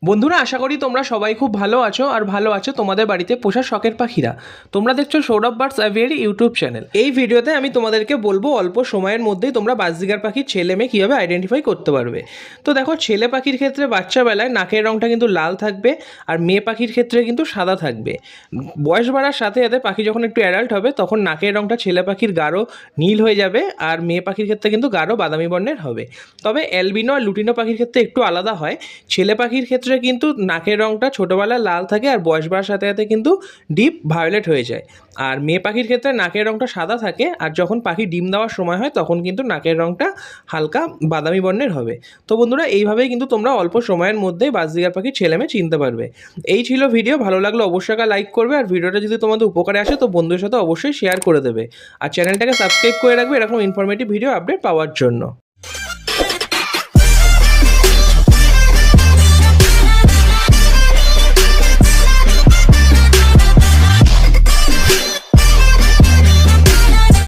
বন্ধুরা, আশা করি তোমরা সবাই খুব ভালো আছো আর ভালো আছো তোমাদের বাড়িতে পোষা শখের পাখিরা। তোমরা দেখছো Sourav birds aviary YouTube channel. এই ভিডিওতে আমি তোমাদেরকে বলবো অল্প সময়ের মধ্যেই তোমরা বাজরিগার পাখির ছেলে মেয়ে কীভাবে আইডেন্টিফাই করতে পারবে। তো দেখো, ছেলে পাখির ক্ষেত্রে বাচ্চাবেলায় নাকের রঙটা কিন্তু লাল থাকবে, আর মেয়ে পাখির ক্ষেত্রে কিন্তু সাদা থাকবে। বয়স বাড়ার সাথে সাথে পাখি যখন একটু অ্যাডাল্ট হবে তখন নাকের রঙটা ছেলে পাখির গাঢ় নীল হয়ে যাবে, আর মেয়ে পাখির ক্ষেত্রে কিন্তু গাঢ় বাদামি বর্ণের হবে। তবে অ্যালবিনো আর লুটিনো পাখির ক্ষেত্রে একটু আলাদা হয়। ছেলে পাখির ক্ষেত্রে কিন্তু নাকের রঙটা ছোটোবেলায় লাল থাকে, আর বয়স বাড়ার সাথে সাথে কিন্তু ডিপ ভায়োলেট হয়ে যায়। আর মেয়ে পাখির ক্ষেত্রে নাকের রঙটা সাদা থাকে, আর যখন পাখি ডিম দেওয়ার সময় হয় তখন কিন্তু নাকের রঙটা হালকা বাদামি বর্ণের হবে। তো বন্ধুরা, এইভাবেই কিন্তু তোমরা অল্প সময়ের মধ্যেই বাজরিগার পাখির ছেলেমেয়ে চিনতে পারবে। এই ছিল ভিডিও। ভালো লাগলে অবশ্যই একটা লাইক করবে, আর ভিডিওটা যদি তোমাদের উপকারে আসে তো বন্ধুদের সাথে অবশ্যই শেয়ার করে দেবে, আর চ্যানেলটাকে সাবস্ক্রাইব করে রাখবে এরকম ইনফরমেটিভ ভিডিও আপডেট পাওয়ার জন্য।